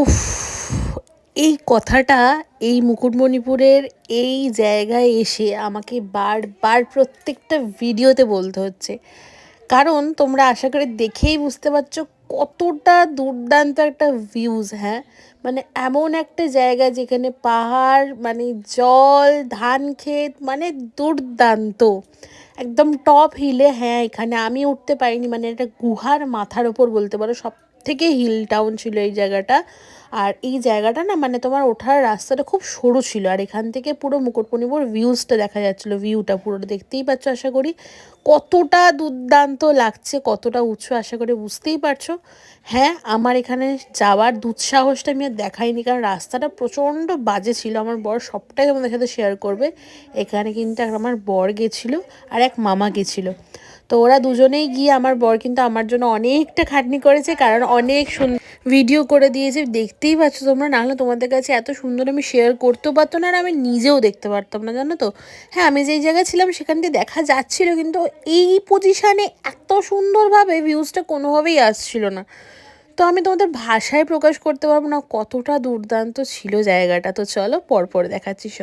উফ! এই কথাটা এই মুকুটমণিপুরের এই জায়গায় এসে আমাকে বারবার প্রত্যেকটা ভিডিওতে বলতে হচ্ছে। কারণ তোমরা আশা করি দেখেই বুঝতে পারছো কতটা দুর্দান্ত একটা ভিউজ, হ্যাঁ? মানে এমন একটা জায়গা যেখানে পাহাড়, মানে জল, ধান ক্ষেত, মানে দুর্দান্ত। একদম টপ হিলে, হ্যাঁ, এখানে আমি উঠতে পারিনি, মানে একটা গুহার মাথার ওপর বলতে পারো, সবথেকে হিল টাউন ছিল এই জায়গাটা। আর এই জায়গাটা না, মানে তোমার ওঠার রাস্তাটা খুব সরু ছিল, আর এখান থেকে পুরো মুকুটমণিপুর ভিউজটা দেখা যাচ্ছিলো, ভিউটা পুরোটা দেখতেই পাচ্ছ আশা করি। কতটা দুর্দান্ত লাগছে, কতটা উঁচু আশা করি বুঝতেই পারছো। হ্যাঁ, আমার এখানে যাওয়ার দুঃসাহসটা আমি আর দেখাইনি, কারণ রাস্তাটা প্রচণ্ড বাজে ছিল। আমার বর সবটাই আমাদের সাথে শেয়ার করবে। এখানে কিন্তু আমার বর গেছিলো আর এক মামা গেছিলো। তো ওরা দুজনেই গিয়ে, আমার বর কিন্তু আমার জন্য অনেকটা খাটনি করেছে, কারণ অনেক ভিডিও করে দিয়েছে, দেখতেই পাচ্ছ তোমরা। নাহলে তোমাদের কাছে এত সুন্দর আমি শেয়ার করতেও পারতো না, আর আমি নিজেও দেখতে পারতাম না, জানো তো। হ্যাঁ, আমি যেই জায়গায় ছিলাম সেখান দিয়ে দেখা যাচ্ছিল, কিন্তু এই পজিশানে এত সুন্দরভাবে ভিউজটা কোনোভাবেই আসছিল না। তো আমি তোমাদের ভাষায় প্রকাশ করতে পারবো না কতটা দুর্দান্ত ছিল জায়গাটা। তো চলো পরপর দেখাচ্ছি সব।